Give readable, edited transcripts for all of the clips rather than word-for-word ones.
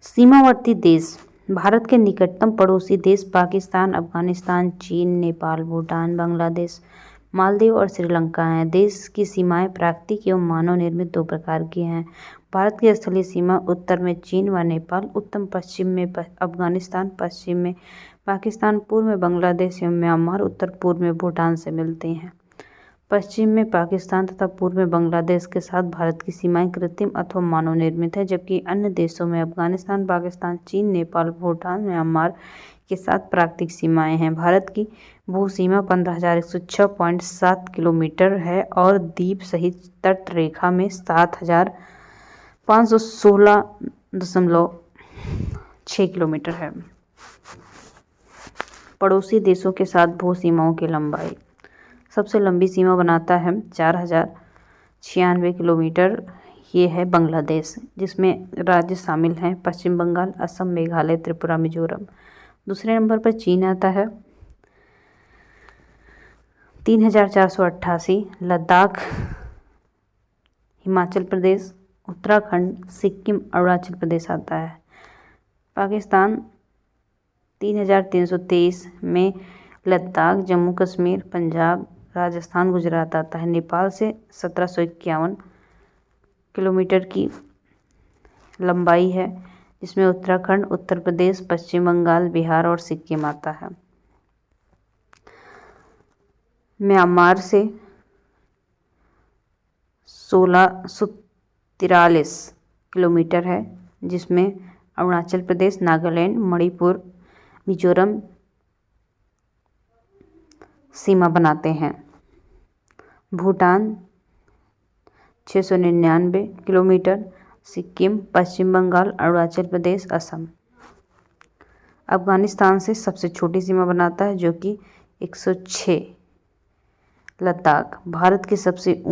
सीमावर्ती देश। भारत के निकटतम पड़ोसी देश पाकिस्तान, अफगानिस्तान, चीन, नेपाल, भूटान, बांग्लादेश, मालदीव और श्रीलंका हैं। देश की सीमाएं प्राकृतिक एवं मानव निर्मित दो प्रकार की हैं। भारत की स्थलीय सीमा उत्तर में चीन व नेपाल, उत्तर पश्चिम में अफगानिस्तान, पश्चिम में पाकिस्तान, पूर्व में बांग्लादेश एवं म्यांमार, उत्तर पूर्व में भूटान से मिलती हैं। पश्चिम में पाकिस्तान तथा पूर्व में बांग्लादेश के साथ भारत की सीमाएं कृत्रिम अथवा मानव निर्मित है, जबकि अन्य देशों में अफगानिस्तान, पाकिस्तान, चीन, नेपाल, भूटान, म्यांमार के साथ प्राकृतिक सीमाएं हैं। भारत की भू सीमा 15,106.7 किलोमीटर है और द्वीप सहित तट रेखा में 7,516.6 किलोमीटर है। पड़ोसी देशों के साथ भू सीमाओं की लंबाई। सबसे लंबी सीमा बनाता है 4,096 किलोमीटर। ये है बांग्लादेश, जिसमें राज्य शामिल हैं पश्चिम बंगाल, असम, मेघालय, त्रिपुरा, मिजोरम। दूसरे नंबर पर चीन आता है 3,488। लद्दाख, हिमाचल प्रदेश, उत्तराखंड, सिक्किम, अरुणाचल प्रदेश आता है। पाकिस्तान 3,323 में लद्दाख, जम्मू कश्मीर, पंजाब, राजस्थान, गुजरात आता है। नेपाल से 1,751 किलोमीटर की लंबाई है, जिसमें उत्तराखंड, उत्तर प्रदेश, पश्चिम बंगाल, बिहार और सिक्किम आता है। म्यांमार से 1,643 किलोमीटर है, जिसमें अरुणाचल प्रदेश, नागालैंड, मणिपुर, मिजोरम सीमा बनाते हैं। भूटान 699 किलोमीटर, सिक्किम, पश्चिम बंगाल, अरुणाचल प्रदेश, असम। अफगानिस्तान से सबसे छोटी सीमा बनाता है, जो कि 106। लद्दाख। भारत की सबसे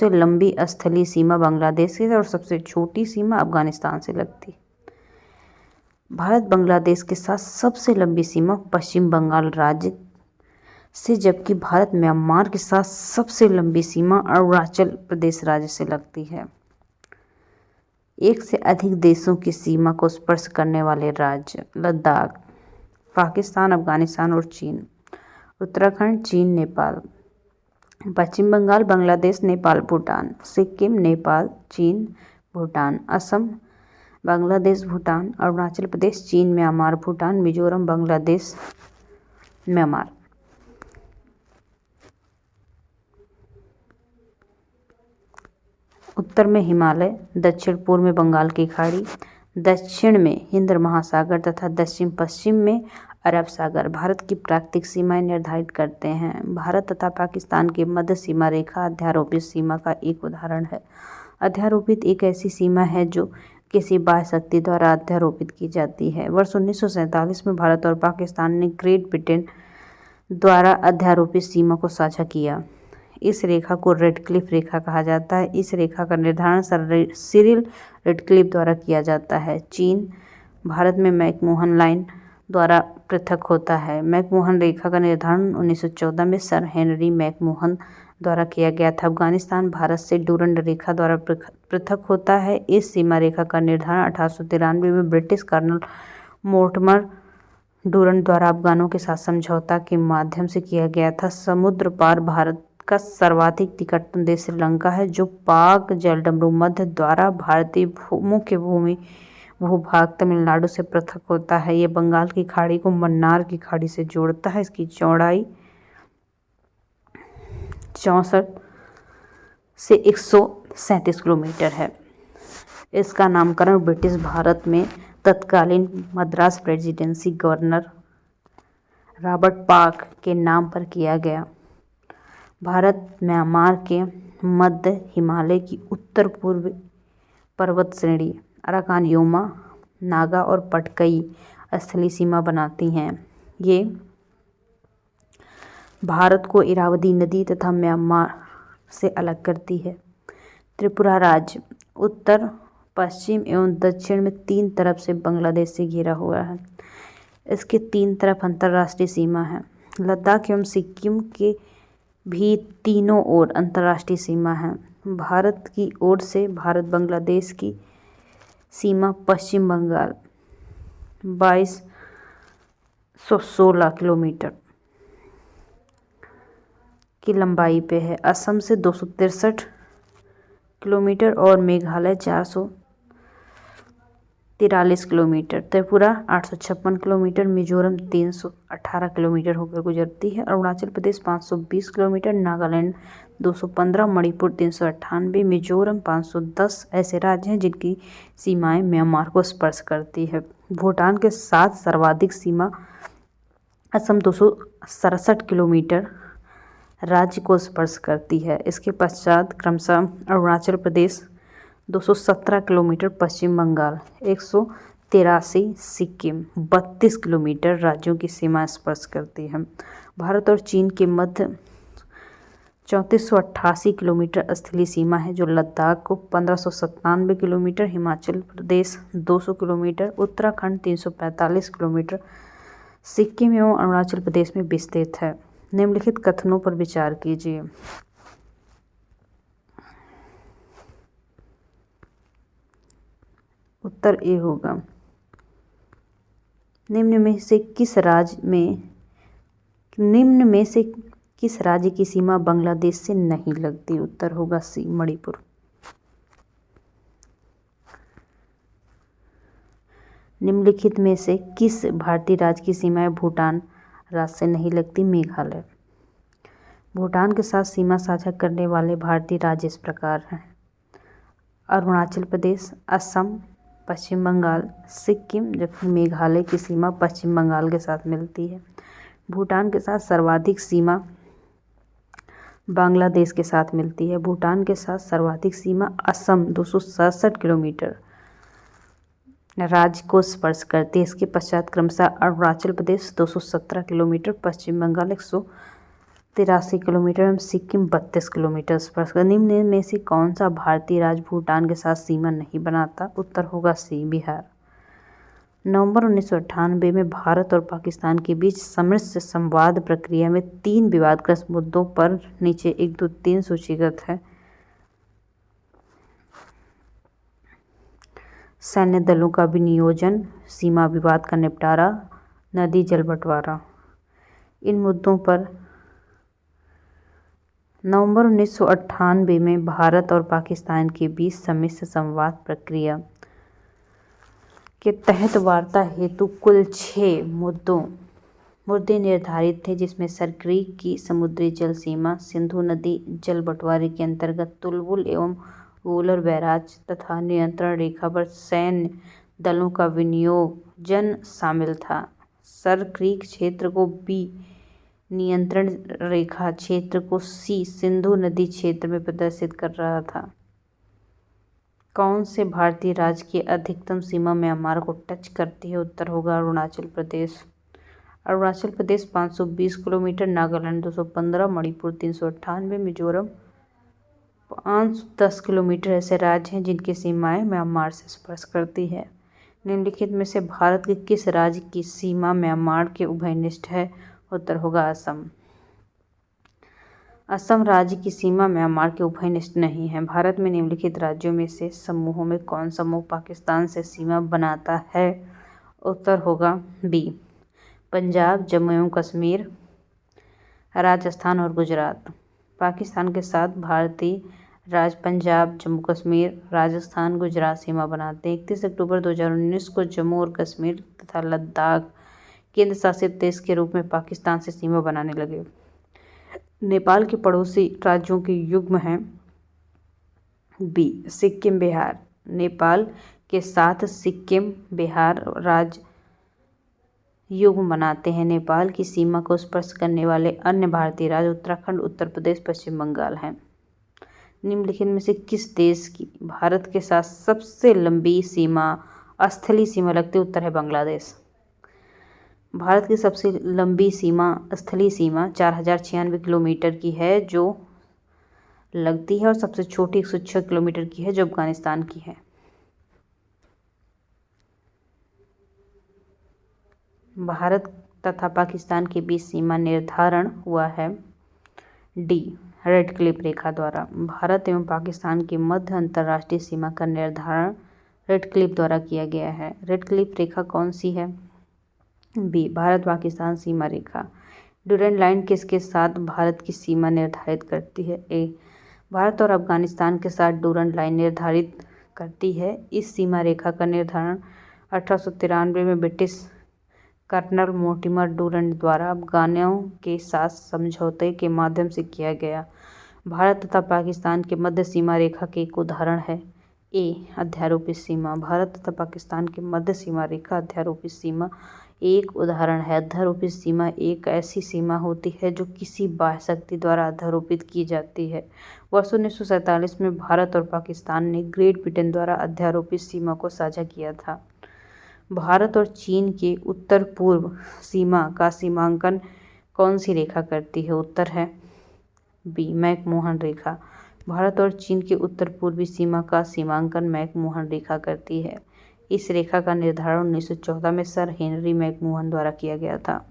लंबी स्थलीय सीमा बांग्लादेश से और सबसे छोटी सीमा अफगानिस्तान से लगती है। भारत बांग्लादेश के साथ सबसे लंबी सीमा पश्चिम बंगाल राज्य से, जबकि भारत म्यांमार के साथ सबसे लंबी सीमा अरुणाचल प्रदेश राज्य से लगती है। एक से अधिक देशों की सीमा को स्पर्श करने वाले राज्य। लद्दाख, पाकिस्तान, अफगानिस्तान और चीन। उत्तराखंड, चीन, नेपाल, पश्चिम बंगाल, बांग्लादेश, नेपाल, भूटान। सिक्किम, नेपाल, चीन, भूटान। असम, बांग्लादेश, भूटान, अरुणाचल प्रदेश, चीन, म्यांमार, भूटान, मिजोरम, बांग्लादेश, म्यांमार। उत्तर में हिमालय, दक्षिण पूर्व में बंगाल की खाड़ी, दक्षिण में हिंद महासागर तथा दक्षिण पश्चिम में अरब सागर भारत की प्राकृतिक सीमाएं निर्धारित करते हैं। भारत तथा पाकिस्तान की मध्य सीमा रेखा अध्यारोपित सीमा का एक उदाहरण है। अध्यारोपित एक ऐसी सीमा है जो किसी बाह्य शक्ति द्वारा अध्यारोपित की जाती है। वर्ष 1947 में भारत और पाकिस्तान ने ग्रेट ब्रिटेन द्वारा अध्यारोपित सीमा को साझा किया। इस रेखा को रेडक्लिफ रेखा कहा जाता है। इस रेखा का निर्धारण सर सिरिल रेडक्लिफ द्वारा किया जाता है। चीन भारत में मैकमोहन लाइन द्वारा पृथक होता है। मैकमोहन रेखा का निर्धारण 1914 में सर हेनरी मैकमोहन द्वारा किया गया था। अफगानिस्तान भारत से डूरंड रेखा द्वारा पृथक होता है। इस सीमा रेखा का निर्धारण 1893 में ब्रिटिश कर्नल मोर्टिमर डूरंड द्वारा अफगानों के साथ समझौता के माध्यम से किया गया था। समुद्र पार भारत का सर्वाधिक निकटतम देश श्रीलंका है, जो पाक जलडमरू मध्य द्वारा भारतीय मुख्य भूभाग तमिलनाडु से पृथक होता है। ये बंगाल की खाड़ी को मन्नार की खाड़ी से जोड़ता है। इसकी चौड़ाई 64 से 137 किलोमीटर है। इसका नामकरण ब्रिटिश भारत में तत्कालीन Madras presidency governor Robert park के नाम पर किया गया। भारत म्यांमार के मध्य हिमालय की उत्तर पूर्व पर्वत श्रेणी अराकान योमा, नागा और पटकई स्थलीय सीमा बनाती हैं। ये भारत को इरावदी नदी तथा म्यांमार से अलग करती है। त्रिपुरा राज्य उत्तर, पश्चिम एवं दक्षिण में 3 तरफ से बांग्लादेश से घिरा हुआ है। इसके 3 तरफ अंतर्राष्ट्रीय सीमा है। लद्दाख एवं सिक्किम के भी तीनों ओर अंतर्राष्ट्रीय सीमा है। भारत की ओर से भारत बांग्लादेश की सीमा पश्चिम बंगाल 2216 किलोमीटर की लंबाई पे है। असम से 263 किलोमीटर और Meghalaya 443 kilometre. Tripura 856 kilometre, Mizoram 318 kilometre होकर गुजरती है। अरुणाचल प्रदेश 520 किलोमीटर, नागालैंड 215, मणिपुर 398, मिजोरम 510 ऐसे राज्य हैं जिनकी सीमाएं म्यांमार को स्पर्श करती है। भूटान के साथ सर्वाधिक सीमा असम 267 किलोमीटर राज्य को स्पर्श करती है। इसके पश्चात क्रमशः अरुणाचल प्रदेश 217 किलोमीटर, पश्चिम बंगाल 183, सिक्किम 32 किलोमीटर राज्यों की सीमा स्पर्श करती है। भारत और चीन के मध्य 3488 किलोमीटर स्थलीय सीमा है, जो लद्दाख को 1597 kilometre, Himachal Pradesh 200 kilometre, Uttarakhand 345 kilometre, Sikkim एवं अरुणाचल प्रदेश में विस्तृत है। निम्नलिखित कथनों पर विचार कीजिए। उत्तर ए होगा। निम्न में से किस राज्य की सीमा बांग्लादेश से नहीं लगती? उत्तर होगा सी, मणिपुर। निम्नलिखित में से किस भारतीय राज्य की सीमाएं भूटान राज्य से नहीं लगती? मेघालय। भूटान के साथ सीमा साझा करने वाले भारतीय राज्य इस प्रकार हैं: अरुणाचल प्रदेश, असम, पश्चिम बंगाल, सिक्किम, जबकि मेघालय की सीमा पश्चिम बंगाल के साथ मिलती है। भूटान के साथ सर्वाधिक सीमा बांग्लादेश के साथ मिलती है। भूटान के साथ सर्वाधिक सीमा असम 267 किलोमीटर राज्य को स्पर्श करती है। इसके पश्चात क्रमशः अरुणाचल प्रदेश 217 किलोमीटर, पश्चिम बंगाल 183 किलोमीटर एवं सिक्किम 32 किलोमीटर स्पर्श कर। निम्न में से कौन सा भारतीय राज्य भूटान के साथ सीमा नहीं बनाता? उत्तर होगा सी, बिहार। नवंबर 1998 में भारत और पाकिस्तान के बीच समृद्ध संवाद प्रक्रिया में 3 विवादग्रस्त मुद्दों पर नीचे 1, 2, 3 सूचीगत है: सैन्य दलों का विनियोजन, सीमा विवाद का निपटारा, नदी जल बंटवारा। इन मुद्दों पर नवंबर 1998 में भारत और पाकिस्तान के बीच सम्मिश्र संवाद प्रक्रिया के तहत वार्ता हेतु कुल 6 मुद्दे निर्धारित थे, जिसमें सरक्रीक की समुद्री जल सीमा, सिंधु नदी जल बंटवारे के अंतर्गत तुलबुल एवं वूलर बैराज तथा नियंत्रण रेखा पर सैन्य दलों का विनियोजन शामिल था। सरक्रीक क्षेत्र को बी, नियंत्रण रेखा क्षेत्र को सी, सिंधु नदी क्षेत्र में प्रदर्शित कर रहा था। कौन से भारतीय राज्य की अधिकतम सीमा म्यांमार को टच करती है? उत्तर होगा अरुणाचल प्रदेश। अरुणाचल प्रदेश 520 किलोमीटर, नागालैंड 215, मणिपुर 398, मिजोरम 510 किलोमीटर ऐसे राज्य हैं जिनकी सीमाएं म्यांमार से स्पर्श करती है। निम्नलिखित में से भारत के किस राज्य की सीमा म्यांमार के उभयनिष्ठ है? उत्तर होगा असम। असम राज्य की सीमा म्यांमार के उभयनिष्ठ नहीं है। भारत में निम्नलिखित राज्यों में से समूहों में कौन समूह पाकिस्तान से सीमा बनाता है? उत्तर होगा बी, पंजाब, जम्मू एवं कश्मीर, राजस्थान और गुजरात। पाकिस्तान के साथ भारतीय राज्य पंजाब, जम्मू कश्मीर, राजस्थान, गुजरात सीमा बनाते हैं। 31 अक्टूबर 2019 को जम्मू और कश्मीर तथा लद्दाख केंद्र शासित देश के रूप में पाकिस्तान से सीमा बनाने लगे। नेपाल के पड़ोसी राज्यों के युग्म हैं बी, सिक्किम, बिहार। नेपाल के साथ सिक्किम, बिहार राज्य युग्म बनाते हैं। नेपाल की सीमा को स्पर्श करने वाले अन्य भारतीय राज्य उत्तराखंड, उत्तर प्रदेश, पश्चिम बंगाल हैं। निम्नलिखित में से किस देश की भारत के साथ सबसे लंबी स्थलीय सीमा लगती है? उत्तर है बांग्लादेश। भारत की सबसे लंबी स्थलीय सीमा 4096 किलोमीटर की है जो लगती है, और सबसे छोटी 106 किलोमीटर की है जो अफगानिस्तान की है। भारत तथा पाकिस्तान के बीच सीमा निर्धारण हुआ है डी, रेड क्लिफ रेखा द्वारा। भारत एवं पाकिस्तान के मध्य अंतर्राष्ट्रीय सीमा का निर्धारण रेड क्लिफ द्वारा किया गया है। रेड क्लिफ रेखा कौन सी है? बी, भारत पाकिस्तान सीमा रेखा। ड्यूरेंट लाइन किसके साथ भारत की सीमा निर्धारित करती है? ए, भारत और अफगानिस्तान के साथ ड्यूरेंट लाइन निर्धारित करती है। इस सीमा रेखा का निर्धारण 1893 में ब्रिटिश कर्नल मोर्टिमर ड्यूरेंट द्वारा अफगानियों के साथ समझौते के माध्यम से किया गया। भारत तथा पाकिस्तान के मध्य सीमा रेखा के एक उदाहरण है। ए, अध्यारोपित सीमा। भारत तथा पाकिस्तान के मध्य सीमा रेखा अध्यारोपित सीमा एक उदाहरण है। अध्यारोपित सीमा एक ऐसी सीमा होती है जो किसी बाह्य शक्ति द्वारा अध्यारोपित की जाती है। वर्ष 1947 में भारत और पाकिस्तान ने ग्रेट ब्रिटेन द्वारा अध्यारोपित सीमा को साझा किया था। भारत और चीन के उत्तर पूर्व सीमा का सीमांकन कौन सी रेखा करती है? उत्तर है बी, मैकमोहन रेखा। भारत और चीन के उत्तर पूर्वी सीमा का सीमांकन मैकमोहन रेखा करती है। इस रेखा का निर्धारण 1914 में सर हेनरी मैकमोहन द्वारा किया गया था।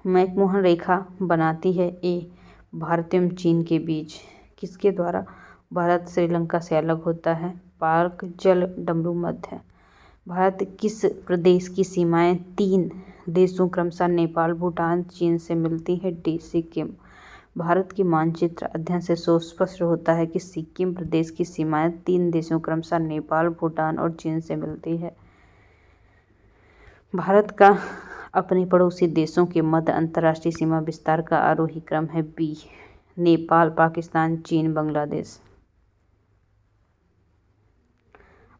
मैकमोहन रेखा बनाती है ए, भारत एवं चीन के बीच। किसके द्वारा? भारत श्रीलंका से अलग होता है। पार्क जल डमरू मध्य। भारत किस प्रदेश की सीमाएं 3 देशों क्रमशः नेपाल, भूटान, चीन से मिलती है? डी, सिक्किम। भारत की मानचित्र अध्ययन से सुस्पष्ट होता है कि सिक्किम प्रदेश की सीमाएं 3 देशों क्रमशः नेपाल, भूटान और चीन से मिलती है। भारत का अपने पड़ोसी देशों के मध्य अंतर्राष्ट्रीय सीमा विस्तार का आरोही क्रम है। बी, नेपाल, पाकिस्तान, चीन, बांग्लादेश।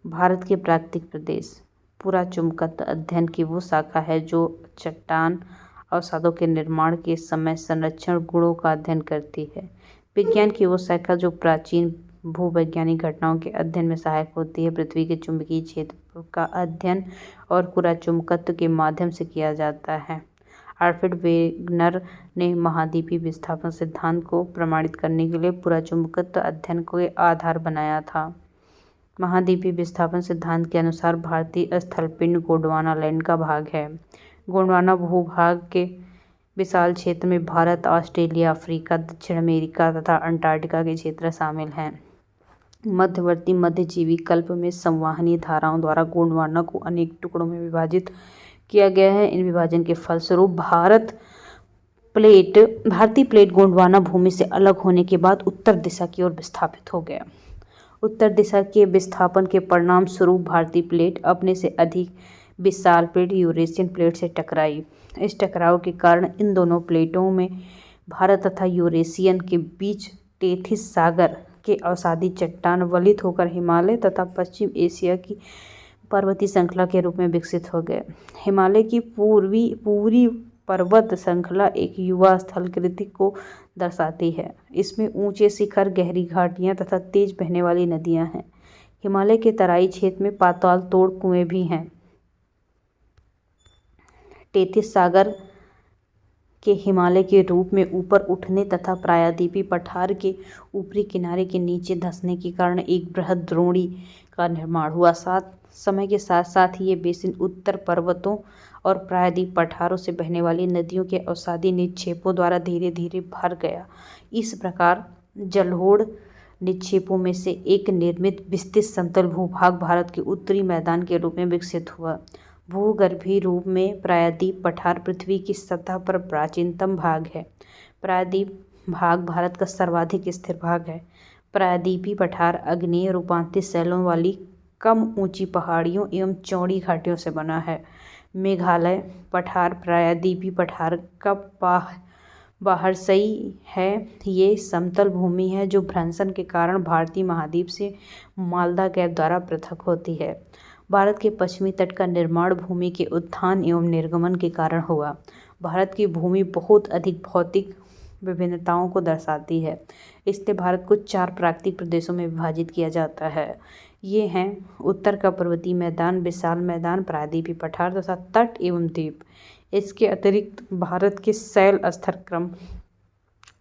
भारत के प्राकृतिक प्रदेश। पुराचुंबकत्व अध्ययन की वो शाखा है जो चट्टान अवसादों के निर्माण के समय संरक्षण गुणों का अध्ययन करती है। विज्ञान की वो शाखा जो प्राचीन भूवैज्ञानिक घटनाओं के अध्ययन में सहायक होती है। पृथ्वी के चुंबकीय क्षेत्र का अध्ययन और पुराचुंबकत्व के माध्यम से किया जाता है। आल्फ्रेड वेगनर ने महाद्वीपीय विस्थापन सिद्धांत को प्रमाणित करने के लिए पुराचुंबकत्व अध्ययन को आधार बनाया था। महाद्वीपीय विस्थापन सिद्धांत के अनुसार भारतीय स्थलपिंड गोंडवाना लैंड का भाग है। गोंडवाना भूभाग के विशाल क्षेत्र में भारत, ऑस्ट्रेलिया, अफ्रीका, दक्षिण अमेरिका तथा अंटार्कटिका के क्षेत्र शामिल हैं। मध्यवर्ती मध्यजीवी कल्प में संवहनी धाराओं द्वारा गोंडवाना को अनेक टुकड़ों में विभाजित किया गया है। इन विभाजन के फलस्वरूप भारतीय प्लेट गोंडवाना भूमि से अलग होने के बाद उत्तर दिशा की ओर विस्थापित हो गया। उत्तर दिशा के विस्थापन के परिणाम स्वरूप भारतीय प्लेट अपने से अधिक विशाल प्लेट यूरेशियन प्लेट से टकराई। इस टकराव के कारण इन दोनों प्लेटों में भारत तथा यूरेशियन के बीच टेथिस सागर के अवसादी चट्टान वलित होकर हिमालय तथा पश्चिम एशिया की पर्वतीय श्रृंखला के रूप में विकसित हो गए। हिमालय की पूरी पर्वत श्रृंखला एक युवा स्थलाकृति को दर्शाती है। इसमें ऊंचे शिखर, गहरी घाटियां तथा तेज बहने वाली नदियां हैं। हिमालय के तराई क्षेत्र में पाताल तोड़ कुएं भी हैं। टेथिस सागर के हिमालय के रूप में ऊपर उठने तथा प्रायद्वीपीय पठार के ऊपरी किनारे के नीचे धंसने के कारण एक बृहद द्रोणी का निर्माण हुआ। समय के साथ साथ ही ये बेसिन उत्तर पर्वतों और प्रायद्वीप पठारों से बहने वाली नदियों के अवसादी निक्षेपों द्वारा धीरे धीरे भर गया। इस प्रकार जलोढ़ निक्षेपों में से एक निर्मित विस्तृत समतल भूभाग भारत के उत्तरी मैदान के रूप में विकसित हुआ। भूगर्भीय रूप में प्रायद्वीप पठार पृथ्वी की सतह पर प्राचीनतम भाग है। प्रायद्वीप भाग भारत का सर्वाधिक स्थिर भाग है। प्रायद्वीपीय पठार आग्नेय रूपांतरित शैलों वाली कम ऊंची पहाड़ियों एवं चौड़ी घाटियों से बना है। मेघालय पठार प्रायद्वीपीय पठार का बाहरसई है। ये समतल भूमि है जो भ्रंशन के कारण भारतीय महाद्वीप से मालदा गैप द्वारा पृथक होती है। भारत के पश्चिमी तट का निर्माण भूमि के उत्थान एवं निर्गमन के कारण हुआ। भारत की भूमि बहुत अधिक भौतिक विभिन्नताओं को दर्शाती है। इसलिए भारत को 4 प्राकृतिक प्रदेशों में विभाजित किया जाता है। ये हैं उत्तर का पर्वतीय मैदान, विशाल मैदान, प्रायद्वीपीय पठार तथा तट एवं द्वीप। इसके अतिरिक्त भारत के शैल स्तर क्रम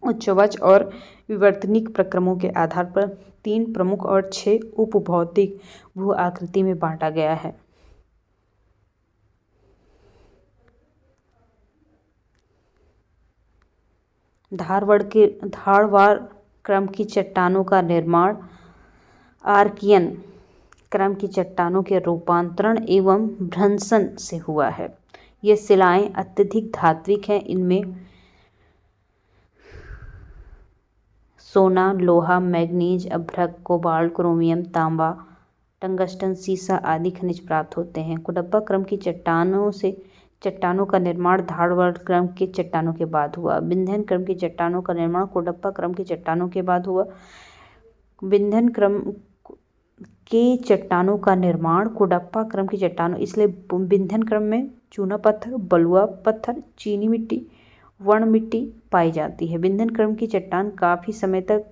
उच्चवच और विवर्तनिक प्रक्रमों के आधार पर 3 प्रमुख और 6 उपभौतिक भू आकृति में बांटा गया है। धारवाड़ क्रम की चट्टानों का निर्माण आर्कियन क्रम की चट्टानों के रूपांतरण एवं भ्रंशन से हुआ है। ये शिलाएं अत्यधिक धात्विक हैं। इनमें सोना, लोहा, मैग्नीज, अभ्रक, कोबाल्ट, क्रोमियम, तांबा, टंगस्टन, सीसा आदि खनिज प्राप्त होते हैं। कुडप्पा क्रम की चट्टानों का निर्माण धारवाड़ क्रम के चट्टानों के बाद हुआ। विंध्यन क्रम की चट्टानों का निर्माण कुडप्पा क्रम की चट्टानों के बाद हुआ। विंध्यन क्रम के चट्टानों का निर्माण कुडप्पा क्रम की चट्टानों, इसलिए विंध्यन क्रम में चूना पत्थर, बलुआ पत्थर, चीनी मिट्टी, वर्ण मिट्टी पाई जाती है। विंध्यन क्रम की चट्टान काफी समय तक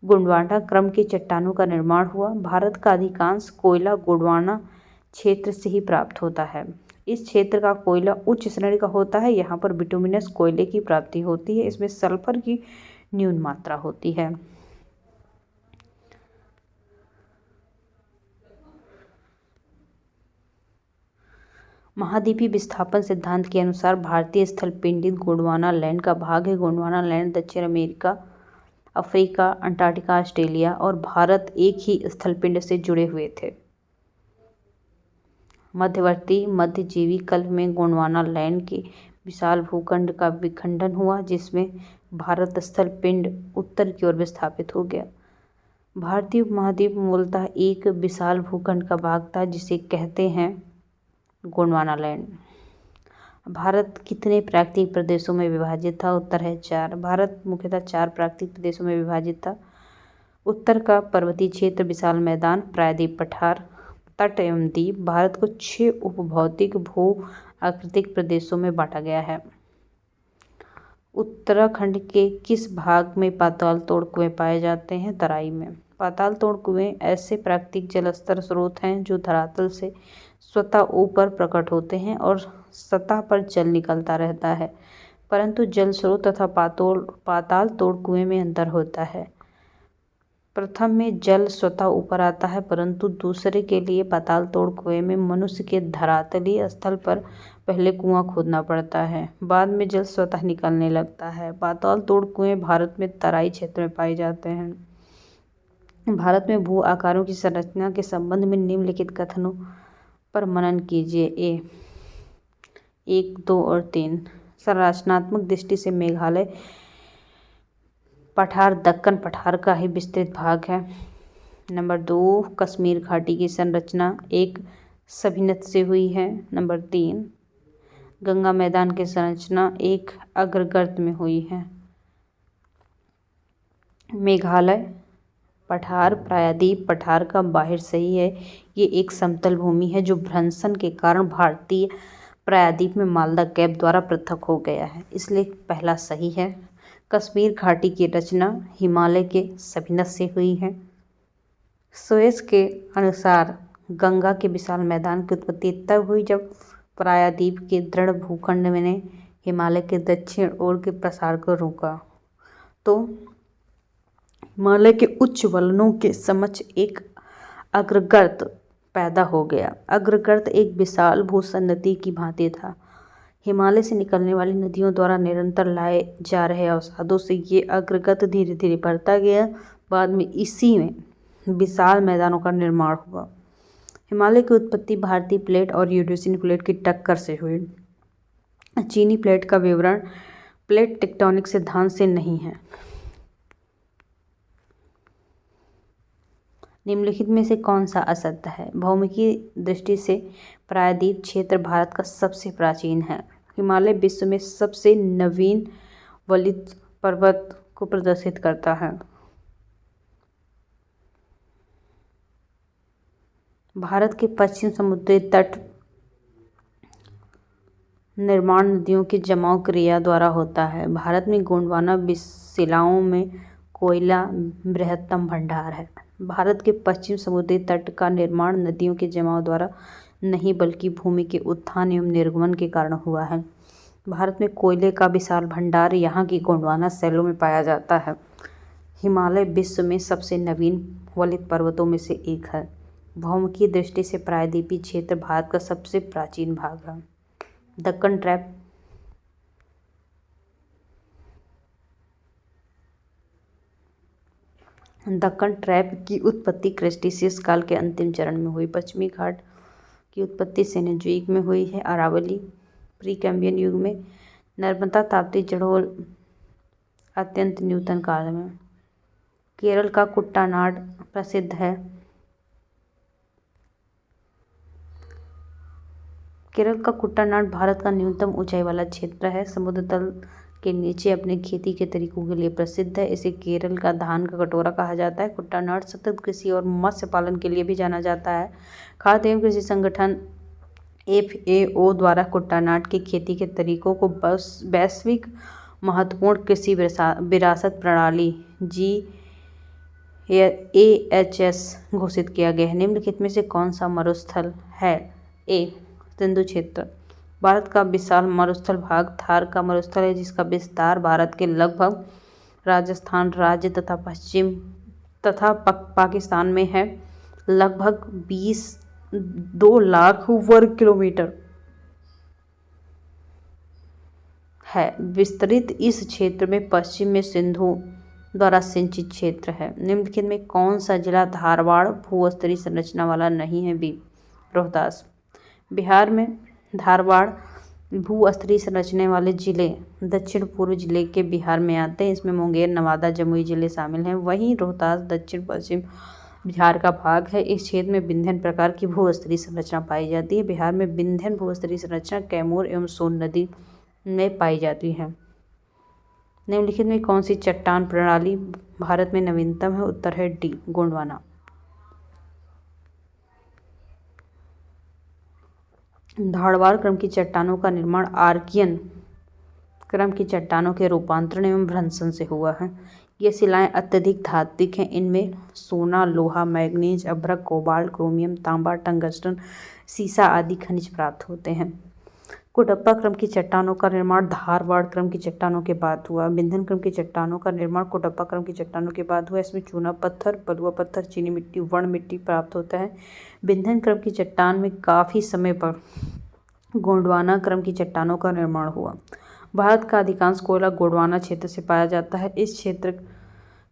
गोंडवाना क्रम के चट्टानों का निर्माण हुआ। भारत का अधिकांश कोयला गोंडवाना क्षेत्र से ही प्राप्त होता है। इस क्षेत्र का कोयला उच्च श्रेणी का होता है। यहाँ पर बिटुमिनस कोयले की प्राप्ति होती है। इसमें सल्फर की न्यून मात्रा होती है। महाद्वीपीय विस्थापन सिद्धांत के अनुसार भारतीय स्थलपिंडित गोंडवाना लैंड का भाग है। गोंडवाना लैंड दक्षिण अमेरिका, अफ्रीका, अंटार्कटिका, ऑस्ट्रेलिया और भारत एक ही स्थलपिंड से जुड़े हुए थे। मध्यवर्ती मध्यजीवी कल्प में गोंडवाना लैंड के विशाल भूखंड का विखंडन हुआ, जिसमें भारत स्थलपिंड उत्तर की ओर विस्थापित हो गया। भारतीय उपमहाद्वीप मूलतः एक विशाल भूखंड का भाग था, जिसे कहते हैं गोंडवाना लैंड। भारत कितने प्राकृतिक प्रदेशों में विभाजित था? उत्तर है 4। भारत मुख्यतः 4 प्राकृतिक प्रदेशों में विभाजित था। उत्तर का पर्वतीय क्षेत्र, विशाल मैदान, प्रायद्वीप पठार, तट एवं द्वीप। भारत को 6 उपभौतिक भू आकृतिक प्रदेशों में बांटा गया है। उत्तराखंड के किस भाग में पाताल तोड़ कुएं पाए जाते हैं? तराई में। पाताल तोड़ कुएं ऐसे प्राकृतिक जलस्तर स्रोत हैं जो धरातल से स्वतः ऊपर प्रकट होते हैं और सतह पर जल निकलता रहता है, परंतु जल स्रोत तथा पाताल तोड़ कुएं में अंतर होता है। प्रथम में जल स्वतः ऊपर आता है, परंतु दूसरे के लिए पाताल तोड़ कुएं में मनुष्य के धरातलीय स्थल पर पहले कुआं खोदना पड़ता है, बाद में जल स्वतः निकलने लगता है। पाताल तोड़ कुएं भारत में तराई क्षेत्र में पाए जाते हैं। भारत में भू आकारों की संरचना के संबंध में निम्नलिखित कथनों पर मनन कीजिए। 1, 2 और 3। संरचनात्मक दृष्टि से मेघालय पठार दक्कन पठार का ही विस्तृत भाग है। नंबर 2, कश्मीर घाटी की संरचना एक सभिनत से हुई है। नंबर 3, गंगा मैदान की संरचना एक अग्रगर्त में हुई है। मेघालय पठार प्रायद्वीप पठार का बाहिर सही है। ये एक समतल भूमि है जो भ्रंशन के कारण भारतीय प्रायद्वीप में मालदा गैप द्वारा पृथक हो गया है, इसलिए पहला सही है। कश्मीर घाटी की रचना हिमालय के सभिनत से हुई है। सुएज के अनुसार गंगा के विशाल मैदान की उत्पत्ति तब हुई जब प्रायद्वीप के दृढ़ भूखंड ने हिमालय के दक्षिण ओर के प्रसार को रोका, तो हिमालय के उच्च वलनों के समक्ष एक अग्रगर्त पैदा हो गया। अग्रगर्त एक विशाल भूसन्नति की भांति था। हिमालय से निकलने वाली नदियों द्वारा निरंतर लाए जा रहे अवसादों से ये अग्रगर्त धीरे धीरे बढ़ता गया। बाद में इसी में विशाल मैदानों का निर्माण हुआ। हिमालय की उत्पत्ति भारतीय प्लेट और यूरेशियन प्लेट की टक्कर से हुई। चीनी प्लेट का विवरण प्लेट टेक्टोनिक सिद्धांत से नहीं है। निम्नलिखित में से कौन सा असत्य है? भौमिकीय दृष्टि से प्रायद्वीप क्षेत्र भारत का सबसे प्राचीन है। हिमालय विश्व में सबसे नवीन वलित पर्वत को प्रदर्शित करता है। भारत के पश्चिम समुद्री तट निर्माण नदियों के जमाव क्रिया द्वारा होता है। भारत में गोंडवाना शिलाओं में कोयला बृहत्तम भंडार है। भारत के पश्चिम समुद्री तट का निर्माण नदियों के जमाव द्वारा नहीं बल्कि भूमि के उत्थान एवं निर्गमन के कारण हुआ है। भारत में कोयले का विशाल भंडार यहाँ की गोंडवाना शैलों में पाया जाता है। हिमालय विश्व में सबसे नवीन वलित पर्वतों में से एक है। भौमिकीय दृष्टि से प्रायद्वीपीय क्षेत्र भारत का सबसे प्राचीन भाग है। दक्कन ट्रैप दक्कन ट्रैप की उत्पत्ति क्रेटेशियस काल के अंतिम चरण में हुई। पश्चिमी घाट की उत्पत्ति सेनेज़ुइक में हुई है। अरावली प्री कैम्ब्रियन युग में। नर्मदा ताप्ती जड़ोल अत्यंत न्यूनतम काल में। केरल का कुट्टानाड प्रसिद्ध है। केरल का कुट्टानाड भारत का न्यूनतम ऊंचाई वाला क्षेत्र है। समुद्र तल के नीचे अपने खेती के तरीकों के लिए प्रसिद्ध है। इसे केरल का धान का कटोरा कहा जाता है। कुट्टानाड सतत कृषि और मत्स्य पालन के लिए भी जाना जाता है। खाद्य एवं कृषि संगठन FAO द्वारा कुट्टानाड की खेती के तरीकों को वैश्विक महत्वपूर्ण कृषि विरासत प्रणाली GAHS घोषित किया गया है। निम्नलिखित में से कौन सा मरुस्थल है? A सिंधु क्षेत्र। भारत का विशाल मरुस्थल भाग थार का मरुस्थल है, जिसका विस्तार भारत के लगभग राजस्थान राज्य तथा पाकिस्तान में है। लगभग 2 लाख वर्ग किलोमीटर है विस्तृत। इस क्षेत्र में पश्चिम में सिंधु द्वारा सिंचित क्षेत्र है। निम्नलिखित में कौन सा जिला धारवाड़ भूस्तरीय संरचना वाला नहीं है? B रोहतास। बिहार में धारवाड़ भूस्तरीय संरचना वाले जिले दक्षिण पूर्व जिले के बिहार में आते हैं। इसमें मुंगेर, नवादा, जमुई जिले शामिल हैं। वहीं रोहतास दक्षिण पश्चिम बिहार का भाग है। इस क्षेत्र में विंध्य प्रकार की भूस्तरीय संरचना पाई जाती है। बिहार में विंध्य भूस्तरीय संरचना कैमूर एवं सोन नदी में पाई जाती है। निम्नलिखित में कौन सी चट्टान प्रणाली भारत में नवीनतम है? उत्तर है D गोंडवाना। धारवाड़ क्रम की चट्टानों का निर्माण आर्कियन क्रम की चट्टानों के रूपांतरण एवं भ्रंशन से हुआ है। ये शिलाएं अत्यधिक धात्विक हैं। इनमें सोना, लोहा, मैग्नीज, अभ्रक, कोबाल्ट, क्रोमियम, तांबा, टंगस्टन, सीसा आदि खनिज प्राप्त होते हैं। कुडप्पा क्रम की चट्टानों का निर्माण धारवाड़ क्रम की चट्टानों के बाद हुआ। विंध्य क्रम की चट्टानों का निर्माण कुडप्पा क्रम की चट्टानों के बाद हुआ। इसमें चूना पत्थर, बलुआ पत्थर, चीनी मिट्टी, वर्ण मिट्टी प्राप्त होता है। विंध्य क्रम की चट्टान में काफ़ी समय पर गोंडवाना क्रम की चट्टानों का निर्माण हुआ। भारत का अधिकांश कोयला गोंडवाना क्षेत्र से पाया जाता है। इस क्षेत्र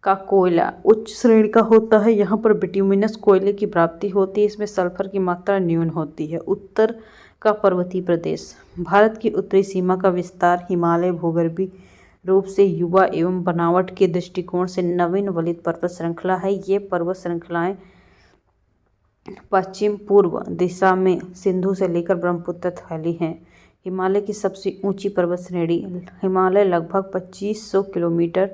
का कोयला उच्च श्रेणी का होता है। यहाँ पर बिट्यूमिनस कोयले की प्राप्ति होती है। इसमें सल्फर की मात्रा न्यून होती है। उत्तर का पर्वतीय प्रदेश। भारत की उत्तरी सीमा का विस्तार हिमालय भूगर्भीय रूप से युवा एवं बनावट के दृष्टिकोण से नवीन वलित पर्वत श्रृंखला है। ये पर्वत श्रृंखलाएं पश्चिम पूर्व दिशा में सिंधु से लेकर ब्रह्मपुत्र तक फैली हैं। हिमालय की सबसे ऊंची पर्वत श्रेणी हिमालय लगभग 2500 किलोमीटर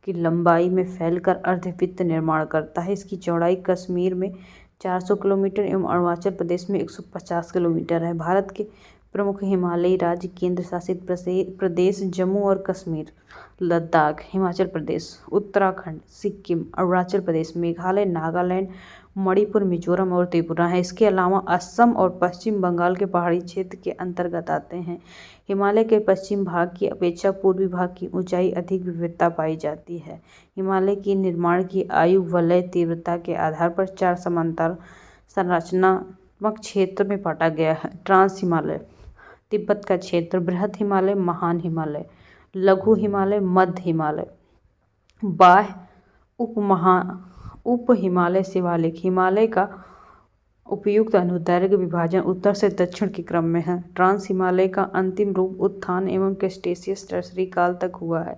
की लंबाई में फैलकर अर्धवृत्त निर्माण करता है। इसकी चौड़ाई कश्मीर में 400 किलोमीटर एवं अरुणाचल प्रदेश में 150 किलोमीटर है। भारत के प्रमुख हिमालयी राज्य केंद्र शासित प्रदेश जम्मू और कश्मीर, लद्दाख, हिमाचल प्रदेश, उत्तराखंड, सिक्किम, अरुणाचल प्रदेश, मेघालय, नागालैंड, मणिपुर, मिजोरम और त्रिपुरा है। इसके अलावा असम और पश्चिम बंगाल के पहाड़ी क्षेत्र के अंतर्गत आते हैं। हिमालय के पश्चिम भाग की अपेक्षा पूर्वी भाग की ऊंचाई अधिक विविधता पाई जाती है। हिमालय की निर्माण की आयु वलय तीव्रता के आधार पर 4 समांतर संरचनात्मक क्षेत्र में बांटा गया है। ट्रांस हिमालय, तिब्बत का क्षेत्र, बृहद हिमालय, महान हिमालय, लघु हिमालय, मध्य हिमालय, बाह्य उप हिमालय, शिवालिक। हिमालय का उपयुक्त अनुदैर्घ्य विभाजन उत्तर से दक्षिण के क्रम में है। ट्रांस हिमालय का अंतिम रूप उत्थान एवं क्रेटेशियस टर्सरी काल तक हुआ है।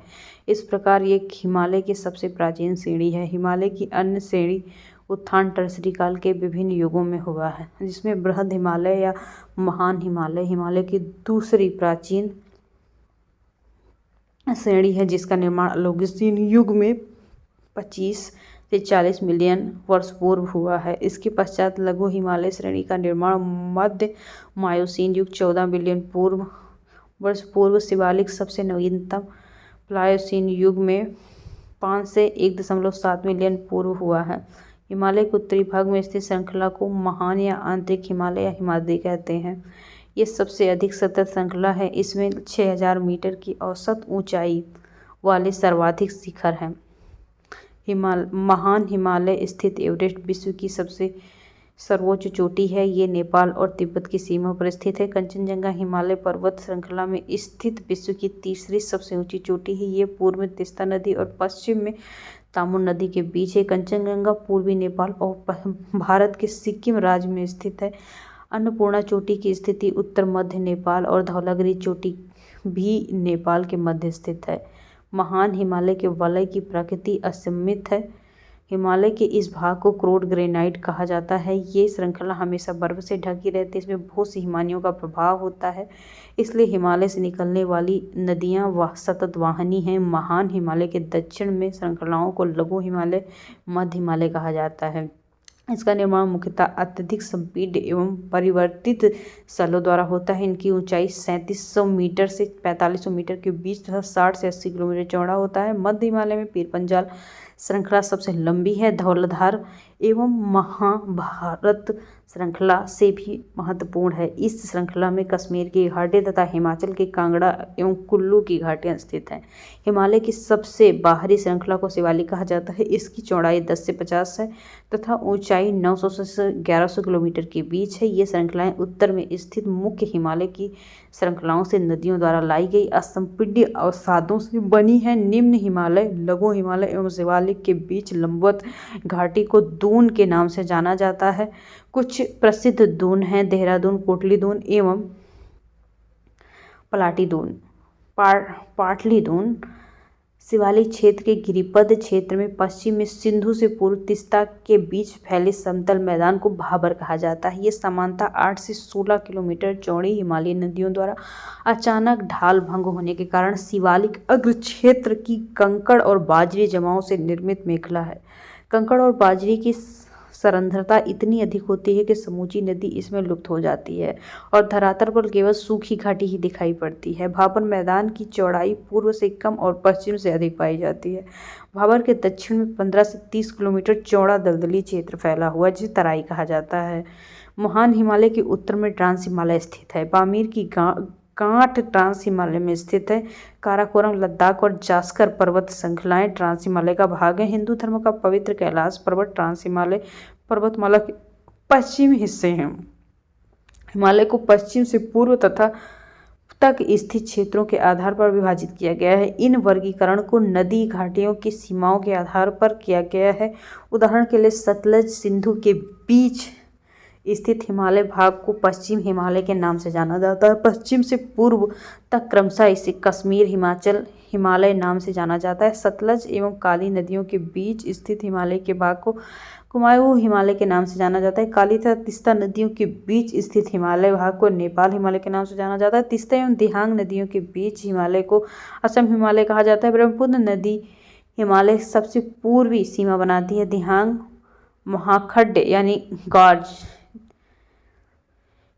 इस प्रकार ये हिमालय की सबसे प्राचीन श्रेणी है। हिमालय की अन्य श्रेणी उत्थान टर्सरी काल के विभिन्न युगों में हुआ है, जिसमें बृहद हिमालय या महान हिमालय हिमालय की दूसरी प्राचीन श्रेणी है, जिसका निर्माण ओलिगोसीन युग में 25 से 40 मिलियन वर्ष पूर्व हुआ है। इसके पश्चात लघु हिमालय श्रेणी का निर्माण मध्य मायोसीन युग 14 मिलियन वर्ष पूर्व, शिवालिक सबसे नवीनतम प्लायोसीन युग में 5 से 1.7 मिलियन पूर्व हुआ है। हिमालय के उत्तरी भाग में स्थित श्रृंखला को महान या आंतरिक हिमालय या हिमाद्री कहते हैं। ये सबसे अधिक सतत श्रृंखला है। इसमें 6000 मीटर की औसत ऊंचाई वाले सर्वाधिक शिखर हैं। महान हिमालय स्थित एवरेस्ट विश्व की सबसे सर्वोच्च चोटी है। ये नेपाल और तिब्बत की सीमा पर स्थित है। कंचनजंगा हिमालय पर्वत श्रृंखला में स्थित विश्व की तीसरी सबसे ऊंची चोटी है। ये पूर्व में तीस्ता नदी और पश्चिम में तामुन नदी के बीच है। कंचनजंगा पूर्वी नेपाल और भारत के सिक्किम राज्य में स्थित है। अन्नपूर्णा चोटी की स्थिति उत्तर मध्य नेपाल और धौलागिरी चोटी भी नेपाल के मध्य स्थित है। महान हिमालय के वलय की प्रकृति असीमित है। हिमालय के इस भाग को क्रोड ग्रेनाइट कहा जाता है। ये श्रृंखला हमेशा बर्फ से ढकी रहती है। इसमें बहुत सी हिमानियों का प्रभाव होता है, इसलिए हिमालय से निकलने वाली नदियाँ सतत वाहिनी हैं। महान हिमालय के दक्षिण में श्रृंखलाओं को लघु हिमालय, मध्य हिमालय कहा जाता है। इसका निर्माण मुख्यतः अत्यधिक संपीड्य एवं परिवर्तित स्थलों द्वारा होता है। इनकी ऊंचाई 3700 मीटर से 4500 मीटर के बीच तथा 60 से 80 किलोमीटर चौड़ा होता है। मध्य हिमालय में पीर पंजाल श्रृंखला सबसे लंबी है। धौलाधार एवं महाभारत श्रृंखला से भी महत्वपूर्ण है। इस श्रृंखला में कश्मीर की घाटी तथा हिमाचल के कांगड़ा एवं कुल्लू की घाटियां स्थित हैं। हिमालय की सबसे बाहरी श्रृंखला को शिवालिक कहा जाता है। इसकी चौड़ाई 10 से 50 है तथा ऊंचाई 900 से 1100 किलोमीटर के बीच है। ये श्रृंखलाएं उत्तर में स्थित मुख्य हिमालय की श्रृंखलाओं से नदियों द्वारा लाई गई असंपीड्य अवसादों से बनी है। निम्न हिमालय, लघु हिमालय एवं शिवालिक के बीच लंबवत घाटी को दून के नाम से जाना जाता है। कुछ प्रसिद्ध दून हैं देहरादून, कोटली दून एवं पलाटी दून। पाटली दून शिवालिक क्षेत्र के गिरिपद क्षेत्र में पश्चिम में सिंधु से पूर्व तीस्ता के बीच फैले समतल मैदान को भाबर कहा जाता है। ये सामान्यतः 8 से 16 किलोमीटर चौड़ी हिमालयी नदियों द्वारा अचानक ढाल भंग होने के कारण शिवालिक अग्र क्षेत्र की कंकड़ और बाजरी जमाओं से निर्मित मेखला है। कंकड़ और बाजरी की सरंध्रता इतनी अधिक होती है कि समूची नदी इसमें लुप्त हो जाती है और धरातल पर केवल सूखी घाटी ही दिखाई पड़ती है। भाबर मैदान की चौड़ाई पूर्व से कम और पश्चिम से अधिक पाई जाती है। भाबर के दक्षिण में 15 से 30 किलोमीटर चौड़ा दलदली क्षेत्र फैला हुआ जिसे तराई कहा जाता है। महान हिमालय के उत्तर में ट्रांस हिमालय स्थित है। पामीर की गांठ ट्रांस हिमालय में स्थित है। काराकोरम, लद्दाख और जास्कर पर्वत श्रृंखलाएं ट्रांस हिमालय का भाग है। हिंदू धर्म का पवित्र कैलाश पर्वत ट्रांस हिमालय पर्वतमाला के पश्चिमी हिस्से हैं। हिमालय को पश्चिम से पूर्व तथा तक स्थित क्षेत्रों के आधार पर विभाजित किया गया है। इन वर्गीकरण को नदी घाटियों की सीमाओं के आधार पर किया गया है। उदाहरण के लिए सतलज सिंधु के बीच स्थित हिमालय भाग को पश्चिम हिमालय के नाम से जाना जाता है। पश्चिम से पूर्व तक क्रमशः इसे कश्मीर हिमाचल हिमालय नाम से जाना जाता है। सतलज एवं काली नदियों के बीच स्थित हिमालय के भाग को कुमाऊं हिमालय के नाम से जाना जाता है। काली तथा तीस्ता नदियों के बीच स्थित हिमालय भाग को नेपाल हिमालय के नाम से जाना जाता है। तीस्ता एवं दिहांग नदियों के बीच हिमालय को असम हिमालय कहा जाता है। ब्रह्मपुत्र नदी हिमालय सबसे पूर्वी सीमा बनाती है। दिहांग महाखड्ड यानी गॉर्ज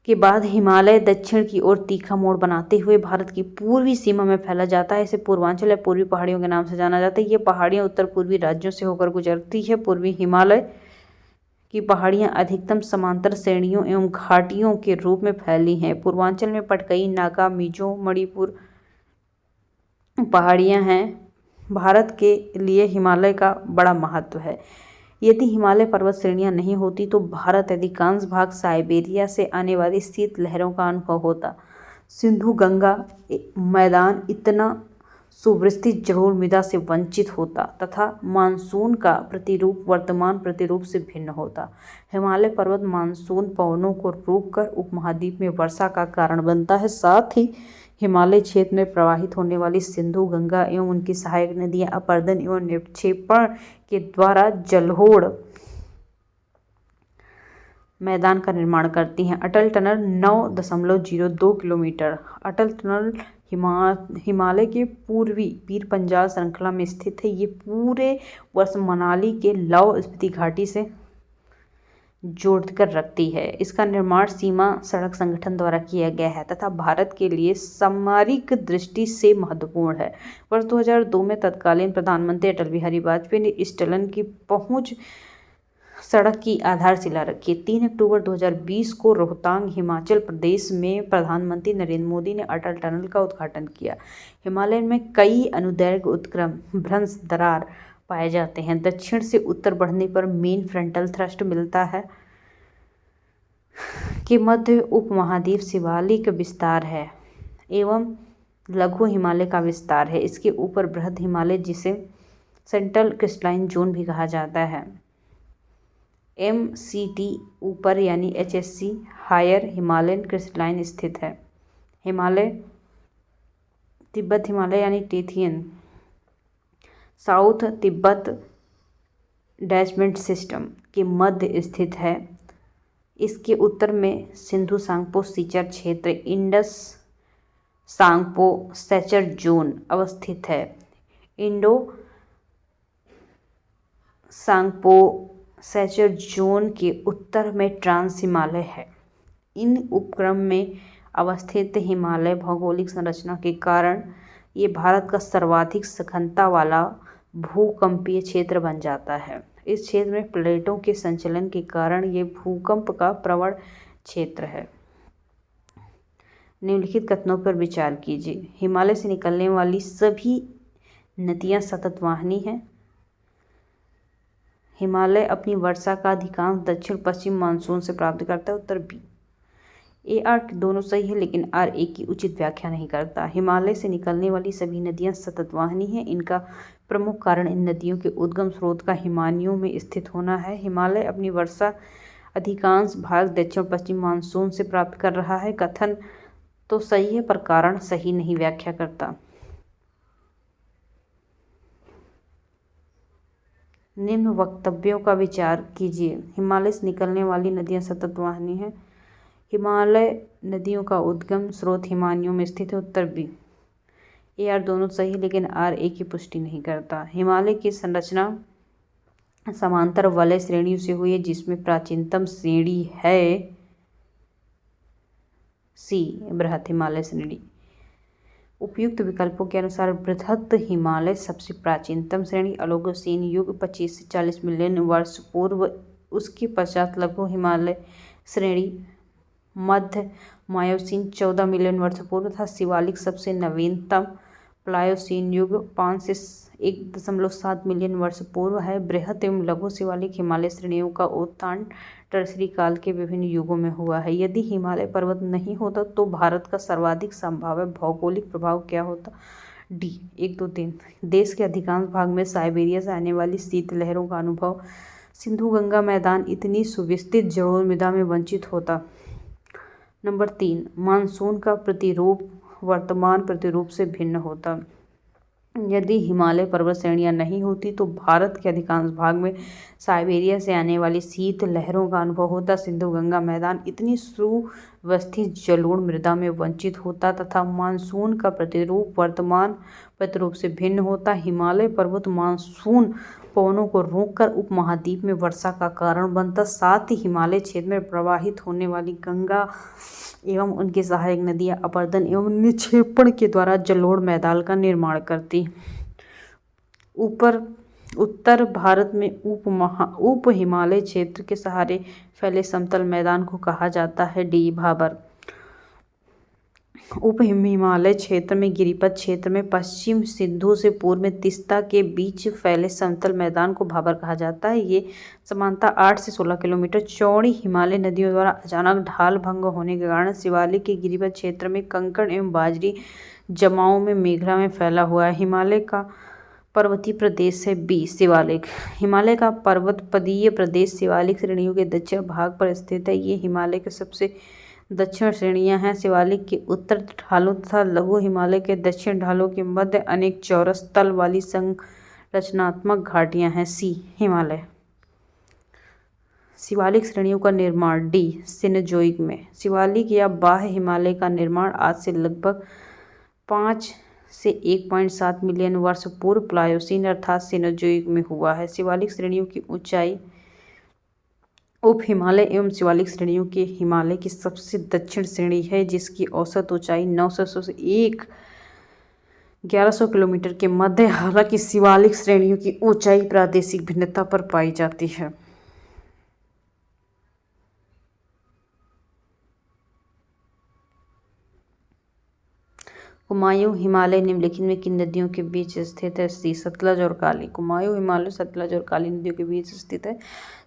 के बाद हिमालय दक्षिण की ओर तीखा मोड़ बनाते हुए भारत की पूर्वी सीमा में फैला जाता है। इसे पूर्वांचल या पूर्वी पहाड़ियों के नाम से जाना जाता है। ये पहाड़ियाँ उत्तर पूर्वी राज्यों से होकर गुजरती है। पूर्वी हिमालय की पहाड़ियाँ अधिकतम समांतर श्रेणियों एवं घाटियों के रूप में फैली हैं। पूर्वांचल में पटकई, नागा, मिजो, मणिपुर पहाड़ियाँ हैं। भारत के लिए हिमालय का बड़ा महत्व है। यदि हिमालय पर्वत श्रेणियां नहीं होती तो भारत अधिकांश भाग साइबेरिया से आने वाली शीत लहरों का अनुभव होता। सिंधु गंगा मैदान इतना सुवृष्टि जलोढ़ मृदा से वंचित होता तथा मानसून का प्रतिरूप वर्तमान प्रतिरूप से भिन्न होता। हिमालय पर्वत मानसून पवनों को रोककर उपमहाद्वीप में वर्षा का कारण बनता है। साथ ही हिमालय क्षेत्र में प्रवाहित होने वाली सिंधु गंगा एवं उनकी सहायक नदियां अपर्दन एवं निक्षेपण के द्वारा जलोढ़ मैदान का निर्माण करती हैं। अटल टनल 9.02 किलोमीटर। अटल टनल हिमालय के पूर्वी पीर पंजाल श्रृंखला में स्थित है। ये पूरे वर्ष मनाली के लाहौल स्पीति घाटी से जोड़कर रखती है। इसका निर्माण सीमा सड़क संगठन द्वारा किया गया है तथा भारत के लिए सामरिक दृष्टि से महत्वपूर्ण है। वर्ष 2002 में तत्कालीन प्रधानमंत्री अटल बिहारी वाजपेयी ने इस टनल की पहुंच सड़क की आधारशिला रखी। 3 अक्टूबर 2020 को रोहतांग हिमाचल प्रदेश में प्रधानमंत्री नरेंद्र मोदी ने अटल टनल का उद्घाटन किया। हिमालय में कई अनुदैर्घ्य उत्क्रम भ्रंश दरार पाए जाते हैं। दक्षिण से उत्तर बढ़ने पर मेन फ्रंटल थ्रस्ट मिलता है। के मध्य उपमहाद्वीप शिवालिक विस्तार है एवं लघु हिमालय का विस्तार है। इसके ऊपर बृहद हिमालय जिसे सेंट्रल क्रिस्टलाइन जोन भी कहा जाता है। MCT ऊपर यानी HSC हायर हिमालयन क्रिस्टलाइन स्थित है। हिमालय तिब्बत हिमालय यानी टिथियन साउथ तिब्बत डैशमेंट सिस्टम के मध्य स्थित है। इसके उत्तर में सिंधु सांगपो सीचर क्षेत्र इंडस सांगपो सेचर जोन अवस्थित है। इंडो सांगपो सेचर जोन के उत्तर में ट्रांस हिमालय है। इन उपक्रम में अवस्थित हिमालय भौगोलिक संरचना के कारण ये भारत का सर्वाधिक सघनता वाला भूकंपीय क्षेत्र बन जाता है। इस क्षेत्र में प्लेटों के संचलन के कारण ये भूकंप का प्रवण क्षेत्र है। निम्नलिखित कथनों पर विचार कीजिए। हिमालय से निकलने वाली सभी नदियां सतत वाहिनी हैं। हिमालय अपनी वर्षा का अधिकांश दक्षिण पश्चिम मानसून से प्राप्त करता है। उत्तर बी। AR दोनों सही है, लेकिन RA की उचित व्याख्या नहीं करता। हिमालय से निकलने वाली सभी नदियां सतत वाहिनी हैं। इनका प्रमुख कारण इन नदियों के उद्गम स्रोत का हिमानियों में स्थित होना है। हिमालय अपनी वर्षा अधिकांश भाग दक्षिण पश्चिम मानसून से प्राप्त कर रहा है। कथन तो सही है, पर कारण सही नहीं व्याख्या करता। निम्न वक्तव्यों का विचार कीजिए। हिमालय से निकलने वाली नदियां सतत वाहिनी हैं। हिमालय नदियों का उद्गम स्रोत हिमानियों में स्थित है। उत्तर बी। AR दोनों सही, लेकिन RA की पुष्टि नहीं करता। हिमालय की संरचना समांतर वलय श्रेणियों से हुई है, जिसमें प्राचीनतम श्रेणी है C बृहत हिमालय श्रेणी। उपयुक्त विकल्पों के अनुसार बृहत हिमालय सबसे प्राचीनतम श्रेणी ओलिगोसीन युग 25 से 40 मिलियन वर्ष पूर्व, उसके पश्चात लघु हिमालय श्रेणी मध्य मायोसीन 14 मिलियन वर्ष पूर्व तथा शिवालिक सबसे नवीनतम प्लायोसीन युग 5 से 1.7 मिलियन वर्ष पूर्व है। बृहत एवं लघु शिवालिक हिमालय श्रेणियों का उत्थान टर्सरी काल के विभिन्न युगों में हुआ है। यदि हिमालय पर्वत नहीं होता तो भारत का सर्वाधिक संभाव्य भौगोलिक प्रभाव क्या होता? D 1, 2, 3। देश के अधिकांश भाग में साइबेरिया से आने वाली शीतलहरों का अनुभव। सिंधु गंगा मैदान इतनी सुविस्तृत जलोढ़ मृदा में वंचित होता। नंबर 3, मानसून का प्रतिरूप वर्तमान प्रतिरूप से भिन्न होता। यदि हिमालय पर्वत श्रेणियां नहीं होती तो भारत के अधिकांश भाग में साइबेरिया से आने वाली शीत लहरों का अनुभव होता। सिंधु गंगा मैदान इतनी सुव्यवस्थित जलोढ़ मृदा में वंचित होता तथा मानसून का प्रतिरूप वर्तमान प्रतिरूप से भिन्न होता। हिमालय पर्वत मानसून पवनों को रोककर उपमहाद्वीप में वर्षा का कारण बनता। साथ ही हिमालय क्षेत्र में प्रवाहित होने वाली गंगा एवं उनकी सहायक नदियां अपर्दन एवं निक्षेपण के द्वारा जलोढ़ मैदान का निर्माण करती। उत्तर भारत में उप हिमालय क्षेत्र के सहारे फैले समतल मैदान को कहा जाता है D भाबर। उप हिमालय क्षेत्र में गिरिपथ क्षेत्र में पश्चिम सिंधु से पूर्व में तिस्ता के बीच फैले समतल मैदान को भाबर कहा जाता है। ये समानता 8 से 16 किलोमीटर चौड़ी हिमालय नदियों द्वारा अचानक ढाल भंग होने के कारण शिवालिक के गिरिपथ क्षेत्र में कंकड़ एवं बाजरी जमाओं में मेघला में फैला हुआ है। हिमालय का पर्वतीय प्रदेश है B शिवालिक। हिमालय का पर्वतपदीय प्रदेश शिवालिक श्रेणियों के दक्षिण भाग पर स्थित है। ये हिमालय के सबसे दक्षिण श्रेणियां हैं। शिवालिक के उत्तर ढालों तथा लघु हिमालय के दक्षिण ढालों के मध्य अनेक चौरस तल वाली संरचनात्मक घाटियां हैं। C हिमालय। शिवालिक श्रेणियों का निर्माण D सिनोजोइक में। शिवालिक या बाह्य हिमालय का निर्माण आज से लगभग 5 से 1.7 मिलियन वर्ष पूर्व प्लायोसीन अर्थात सिनोजोइक में हुआ है। शिवालिक श्रेणियों की ऊंचाई उप हिमालय एवं शिवालिक श्रेणियों के हिमालय की सबसे दक्षिण श्रेणी है, जिसकी औसत ऊंचाई 900 से 1100 किलोमीटर के मध्य। हालांकि शिवालिक श्रेणियों की ऊंचाई प्रादेशिक भिन्नता पर पाई जाती है। कुमायूं हिमालय निम्नलिखित में किन नदियों के बीच स्थित है? सी सतलज और काली। कुमायूं हिमालय सतलज और काली नदियों के बीच स्थित है।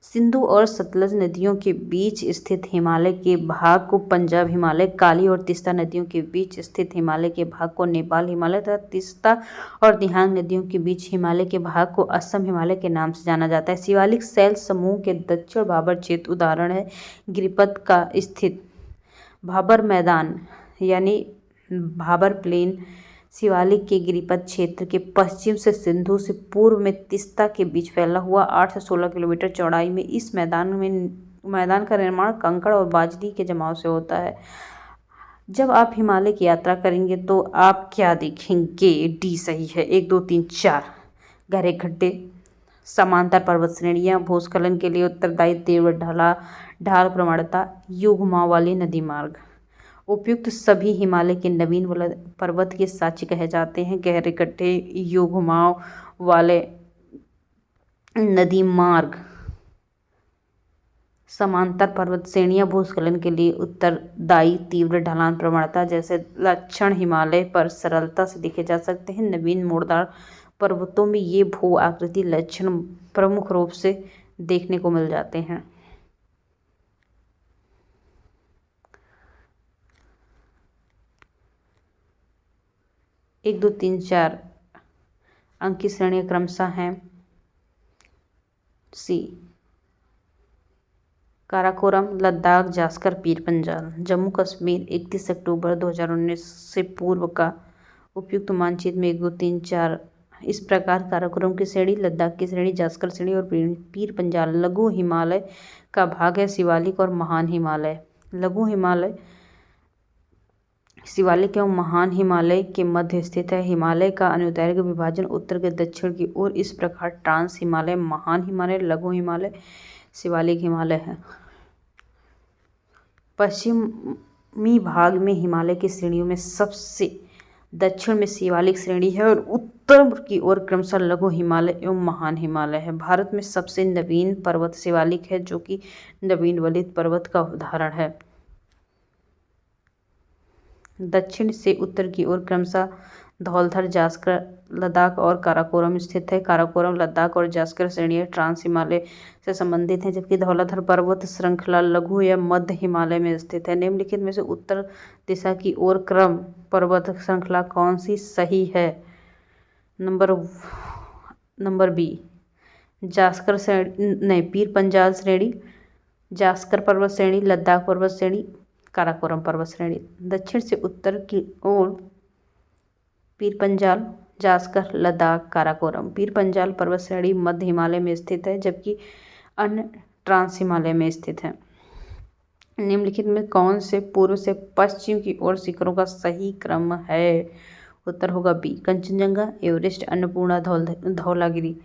सिंधु और सतलज नदियों के बीच स्थित हिमालय के भाग को पंजाब हिमालय, काली और तीस्ता नदियों के बीच स्थित हिमालय के भाग को नेपाल हिमालय तथा तीस्ता और दिहांग नदियों के बीच हिमालय के भाग को असम हिमालय के नाम से जाना जाता है। शिवालिक शैल समूह के दक्षिण भाबर क्षेत्र उदाहरण है गिरिपथ का स्थित भाबर मैदान यानी भाबर प्लेन। शिवालिक के गिरिपथ क्षेत्र के पश्चिम से सिंधु से पूर्व में तीस्ता के बीच फैला हुआ 8 से 16 किलोमीटर चौड़ाई में इस मैदान का निर्माण कंकड़ और बाजरी के जमाव से होता है। जब आप हिमालय की यात्रा करेंगे तो आप क्या देखेंगे? डी सही है। 1 2 3 4 गहरे गड्ढे, समांतर पर्वत श्रेणियां, भूस्खलन के लिए उत्तरदायी तीव्र ढाल प्रवणता, यू घुमाव वाले नदी मार्ग। उपयुक्त सभी हिमालय के नवीन पर्वत के साक्ष्य कहे जाते हैं। गहरे गड्ढे, यू घुमाव वाले नदी मार्ग, समांतर पर्वत श्रेणियां, भूस्खलन के लिए उत्तरदायी तीव्र ढलान प्रवणता जैसे लक्षण हिमालय पर सरलता से देखे जा सकते हैं। नवीन मोड़दार पर्वतों में ये भू आकृति लक्षण प्रमुख रूप से देखने को मिल जाते हैं। 1 2 3 4 अंक की श्रेणियां क्रमशः हैं। सी काराकोरम, लद्दाख, जास्कर, पीर पंजाल। जम्मू कश्मीर 31 अक्टूबर 2019 से पूर्व का उपयुक्त मानचित्र में 1 2 3 4 इस प्रकार काराकोरम की श्रेणी, लद्दाख की श्रेणी, जास्कर श्रेणी और पीर पंजाल लघु हिमालय का भाग है। शिवालिक और महान हिमालय। लघु हिमालय शिवालिक एवं महान हिमालय के मध्य स्थित है। हिमालय का अनुदैर्घ्य विभाजन उत्तर के दक्षिण की ओर इस प्रकार ट्रांस हिमालय, महान हिमालय, लघु हिमालय, शिवालिक हिमालय है। पश्चिमी भाग में हिमालय की श्रेणियों में सबसे दक्षिण में शिवालिक श्रेणी है और उत्तर की ओर क्रमशः लघु हिमालय एवं महान हिमालय है। भारत में सबसे नवीन पर्वत शिवालिक है जो कि नवीन वलित पर्वत का उदाहरण है। दक्षिण से उत्तर की ओर क्रमशः धौलधर, जास्कर, लद्दाख और काराकोरम स्थित है। काराकोरम, लद्दाख और जास्कर श्रेणियां ट्रांस हिमालय से संबंधित हैं, जबकि धौलधर पर्वत श्रृंखला लघु या मध्य हिमालय में स्थित है। निम्नलिखित में से उत्तर दिशा की ओर क्रम पर्वत श्रृंखला कौन सी सही है? नंबर बी जास्कर श्रेणी नहीं, पीर पंजाल श्रेणी, जास्कर पर्वत श्रेणी, लद्दाख पर्वत श्रेणी, काराकोरम पर्वत श्रेणी। दक्षिण से उत्तर की ओर पीर पंजाल, जास्कर, लद्दाख, काराकोरम। पीर पंजाल पर्वत श्रेणी मध्य हिमालय में स्थित है, जबकि अन्य ट्रांस हिमालय में स्थित है। निम्नलिखित में कौन से पूर्व से पश्चिम की ओर शिखरों का सही क्रम है? उत्तर होगा बी कंचनजंगा, एवरेस्ट, अन्नपूर्णा, धौलागिरी।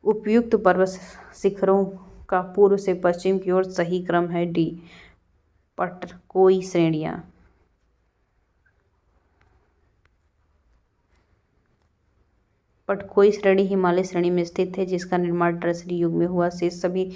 उपयुक्त पर्वत शिखरों का पूर्व से पश्चिम की ओर सही क्रम है डी पटकोई श्रेणियां। पटकोई श्रेणी हिमालय श्रेणी में स्थित है, जिसका निर्माण टर्सरी युग में हुआ। शेष सभी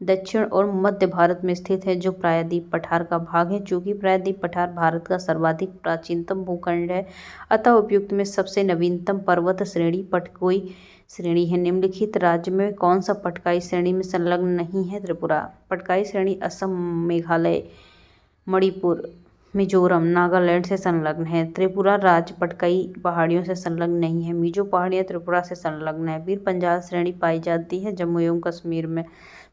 दक्षिण और मध्य भारत में स्थित है, जो प्रायद्वीप पठार का भाग है। चूंकि प्रायद्वीप पठार भारत का सर्वाधिक प्राचीनतम भूखंड है, अतः उपयुक्त में सबसे नवीनतम पर्वत श्रेणी पटकोई श्रेणी है। निम्नलिखित राज्य में कौन सा पटकाई श्रेणी में संलग्न नहीं है? त्रिपुरा। पटकाई श्रेणी असम, मेघालय, मणिपुर, मिजोरम, नागालैंड से संलग्न है। त्रिपुरा राज्य पटकाई पहाड़ियों से संलग्न नहीं है। मिजो पहाड़ियां त्रिपुरा से संलग्न है। पीर पंजाल श्रेणी पाई जाती है जम्मू एवं कश्मीर में।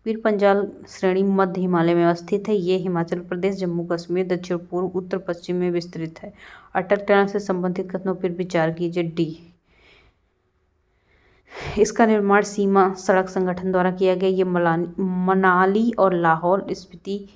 पीर पंजाल श्रेणी मध्य हिमालय में अवस्थित है। ये हिमाचल प्रदेश, जम्मू कश्मीर, दक्षिण पूर्व, उत्तर पश्चिम में विस्तृत है। अटल टनल से संबंधित कथनों पर विचार कीजिए डी। इसका निर्माण सीमा सड़क संगठन द्वारा किया गया। ये मनाली और लाहौल स्पीति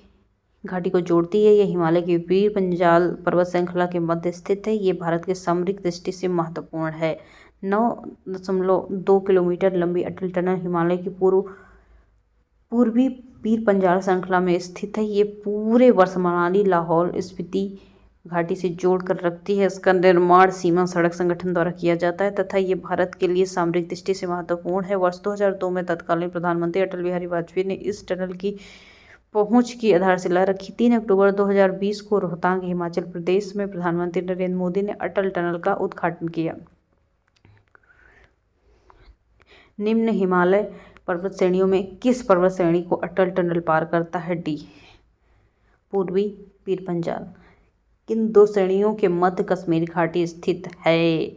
घाटी को जोड़ती है। यह हिमालय की पीर पंजाल पर्वत श्रृंखला के मध्य स्थित है। ये भारत के सामरिक दृष्टि से महत्वपूर्ण है। 9.2 किलोमीटर लंबी अटल टनल हिमालय की पूर्वी पीर पंजाल श्रृंखला में स्थित है। ये पूरे वर्ष मनाली, लाहौल स्पीति घाटी से जोड़ कर रखती है। इसका निर्माण सीमा सड़क संगठन द्वारा किया जाता है तथा ये भारत के लिए सामरिक दृष्टि से महत्वपूर्ण है। वर्ष 2002 में तत्कालीन प्रधानमंत्री अटल बिहारी वाजपेयी ने इस टनल की पहुंच की आधारशिला रखी। 3 अक्टूबर 2020 को रोहतांग, हिमाचल प्रदेश में प्रधानमंत्री नरेंद्र मोदी ने अटल टनल का उद्घाटन किया। निम्न हिमालय पर्वत श्रेणियों में किस पर्वत श्रेणी को अटल टनल पार करता है? डी, पूर्वी पीर पंजाल। किन दो श्रेणियों के मध्य कश्मीर घाटी स्थित है?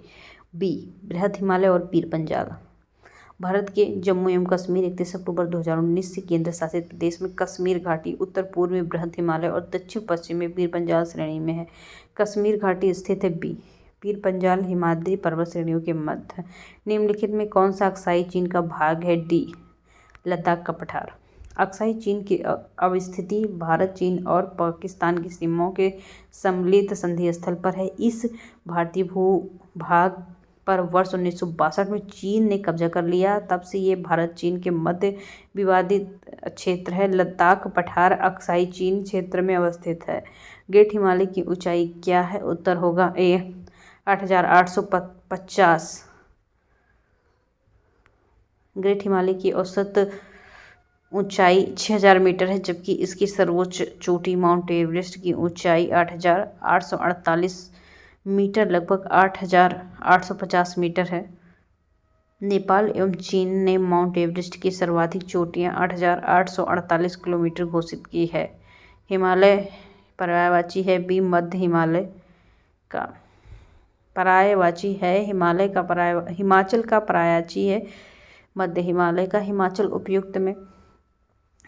बी, बृहद हिमालय और पीर पंजाल। भारत के जम्मू एवं कश्मीर 31 अक्टूबर 2019 से केंद्र शासित प्रदेश में कश्मीर घाटी उत्तर पूर्व में बृहद हिमालय और दक्षिण पश्चिम में पीर पंजाल श्रेणी में है। कश्मीर घाटी स्थित है। बी, पीर पंजाल हिमाद्री पर्वत श्रेणियों के मध्य। निम्नलिखित में कौन सा अक्साई चीन का भाग है? डी, लद्दाख का पठार। अक्साई चीन की अवस्थिति भारत, चीन और पाकिस्तान की सीमाओं के सम्मिलित संधि स्थल पर है। इस भारतीय भूभाग पर वर्ष 1962 में चीन ने कब्जा कर लिया। तब से ये भारत चीन के मध्य विवादित क्षेत्र है। लद्दाख पठार अक्साई चीन क्षेत्र में अवस्थित है। ग्रेट हिमालय की ऊंचाई क्या है? उत्तर होगा ए, 8,850। ग्रेट हिमालय की औसत ऊंचाई 6,000 मीटर है, जबकि इसकी सर्वोच्च चोटी माउंट एवरेस्ट की ऊंचाई 8,848 मीटर लगभग 8,850 मीटर है। नेपाल एवं चीन ने माउंट एवरेस्ट की सर्वाधिक चोटियां 8,848 किलोमीटर घोषित की है। हिमालय पर्यायवाची है। बी, मध्य हिमालय का पर्यायवाची है। हिमाचल का पर्यायवाची है। मध्य हिमालय का हिमाचल उपयुक्त में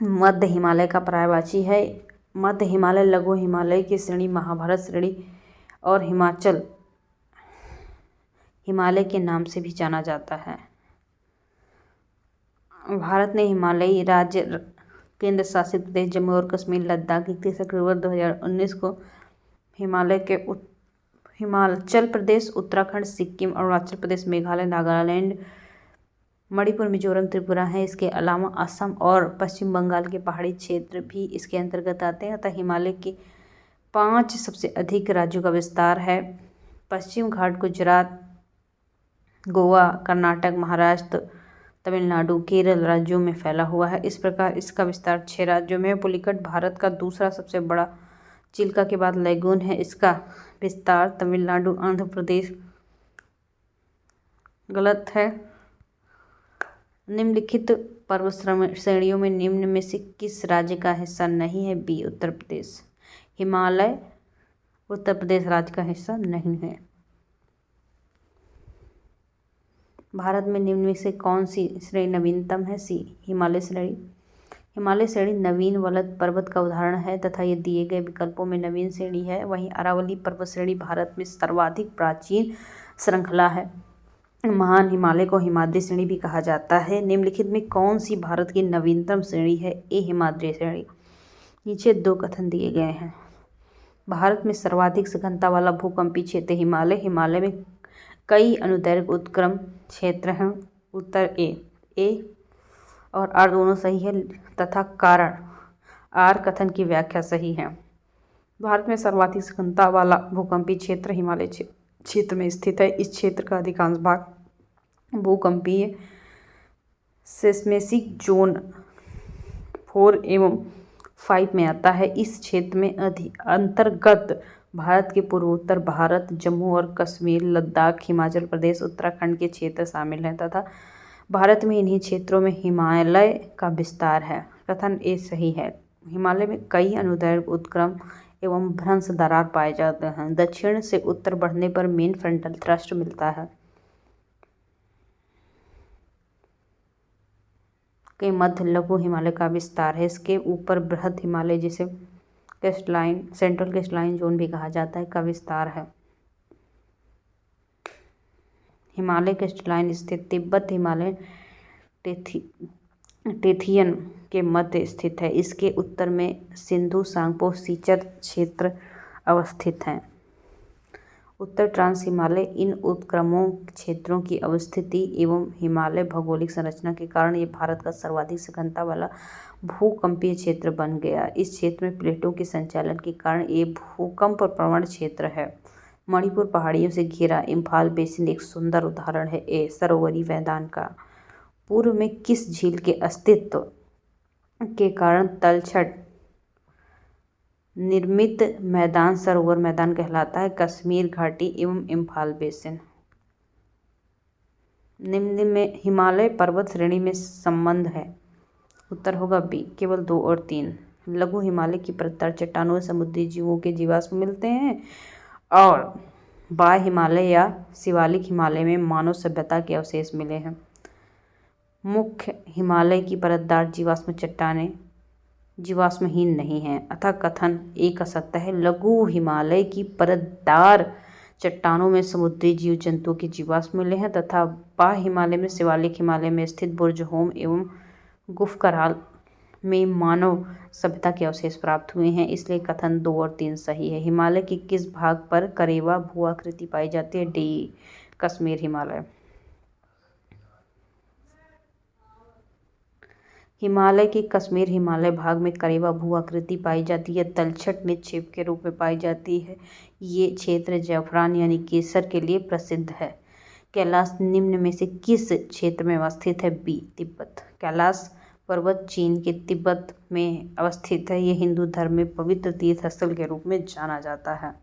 मध्य हिमालय का पर्यायवाची है। मध्य हिमालय लघु हिमालय की श्रेणी महाभारत श्रेणी और हिमाचल हिमालय के नाम से भी जाना जाता है। भारत ने हिमालयी राज्य केंद्र शासित प्रदेश जम्मू और कश्मीर लद्दाख 31 अक्टूबर 2019 को हिमाचल प्रदेश, उत्तराखंड, सिक्किम, अरुणाचल प्रदेश, मेघालय, नागालैंड, मणिपुर, मिजोरम, त्रिपुरा हैं। इसके अलावा असम और पश्चिम बंगाल के पहाड़ी क्षेत्र भी इसके अंतर्गत आते हैं। अतः हिमालय के 5 सबसे अधिक राज्यों का विस्तार है। पश्चिम घाट गुजरात, गोवा, कर्नाटक, महाराष्ट्र, तमिलनाडु, केरल राज्यों में फैला हुआ है। इस प्रकार इसका विस्तार 6 राज्यों में है। पुलिकट भारत का दूसरा सबसे बड़ा चिल्का के बाद लैगून है। इसका विस्तार तमिलनाडु, आंध्र प्रदेश। गलत है। निम्नलिखित पर्वत श्रेणियों में निम्न में से किस राज्य का हिस्सा नहीं है? बी, उत्तर प्रदेश। हिमालय उत्तर प्रदेश राज्य का हिस्सा नहीं है। भारत में निम्न में से कौन सी श्रेणी नवीनतम है? सी, हिमालय श्रेणी। हिमालय श्रेणी नवीन वलद पर्वत का उदाहरण है तथा ये दिए गए विकल्पों में नवीन श्रेणी है। वहीं अरावली पर्वत श्रेणी भारत में सर्वाधिक प्राचीन श्रृंखला है। महान हिमालय को हिमाद्री श्रेणी भी कहा जाता है। निम्नलिखित में कौन सी भारत की नवीनतम श्रेणी है? ए, हिमाद्री श्रेणी। नीचे 2 कथन दिए गए हैं। भारत में सर्वाधिक सघनता वाला भूकंपीय क्षेत्र हिमालय। हिमालय में कई अनुदैर्घ्य उत्क्रम क्षेत्र हैं। उत्तर ए और आर दोनों सही है तथा कारण आर कथन की व्याख्या सही है। भारत में सर्वाधिक सघनता वाला भूकंपीय क्षेत्र हिमालय क्षेत्र में स्थित है। इस क्षेत्र का अधिकांश भाग भूकंपीय सेस्मेसिक जोन 4 एवं 5 में आता है। इस क्षेत्र में अंतर्गत भारत के पूर्वोत्तर भारत, जम्मू और कश्मीर, लद्दाख, हिमाचल प्रदेश, उत्तराखंड के क्षेत्र शामिल हैं तथा भारत में इन्हीं क्षेत्रों में हिमालय का विस्तार है। कथन ए सही है। हिमालय में कई अनुदैर्घ्य उत्क्रम एवं भ्रंश दरार पाए जाते हैं। दक्षिण से उत्तर बढ़ने पर मेन फ्रंटल थ्रस्ट मिलता है। के मध्य लघु हिमालय का विस्तार है। इसके ऊपर बृहद हिमालय, जिसे सेंट्रल क्रिस्टलाइन जोन भी कहा जाता है, का विस्तार है। हिमालय क्रिस्टलाइन स्थित तिब्बत हिमालय टेथियन के मध्य स्थित है। इसके उत्तर में सिंधु सांगपो सीचर क्षेत्र अवस्थित हैं। उत्तर ट्रांस हिमालय इन उत्क्रमों क्षेत्रों की अवस्थिति एवं हिमालय भौगोलिक संरचना के कारण ये भारत का सर्वाधिक सघनता वाला भूकंपीय क्षेत्र बन गया। इस क्षेत्र में प्लेटों के संचालन के कारण ये भूकंप प्रवण क्षेत्र है। मणिपुर पहाड़ियों से घिरा इम्फाल बेसिन एक सुंदर उदाहरण है। ए, सरोवरी मैदान का। पूर्व में किस झील के अस्तित्व के कारण तलछट निर्मित मैदान सरोवर मैदान कहलाता है कश्मीर घाटी एवं इम्फाल बेसिन। निम्न में हिमालय पर्वत श्रेणी में संबंध है। उत्तर होगा बी, केवल 2 और 3। लघु हिमालय की परतदार चट्टानों में समुद्री जीवों के जीवाश्म मिलते हैं और बाह्य हिमालय या शिवालिक हिमालय में मानव सभ्यता के अवशेष मिले हैं। मुख्य हिमालय की परतदार जीवाश्म चट्टानें जीवाश्महीन नहीं हैं, अतः कथन एक असत्य है। लघु हिमालय की परतदार चट्टानों में समुद्री जीव जंतुओं के जीवाश्म मिले हैं तथा बाह्य हिमालय में शिवालिक हिमालय में स्थित बुर्जहोम एवं गुफकराल में मानव सभ्यता के अवशेष प्राप्त हुए हैं, इसलिए कथन 2 और 3 सही है। हिमालय के किस भाग पर करेवा भू आकृति पाई जाती है? डी, कश्मीर हिमालय। हिमालय के कश्मीर हिमालय भाग में करेवा भू आकृति पाई जाती है, तलछट निक्षेप के रूप में पाई जाती है। ये क्षेत्र ज़ैफ़रान यानी केसर के लिए प्रसिद्ध है। कैलाश निम्न में से किस क्षेत्र में अवस्थित है? बी, तिब्बत। कैलाश पर्वत चीन के तिब्बत में अवस्थित है। ये हिंदू धर्म में पवित्र तीर्थ स्थल के रूप में जाना जाता है।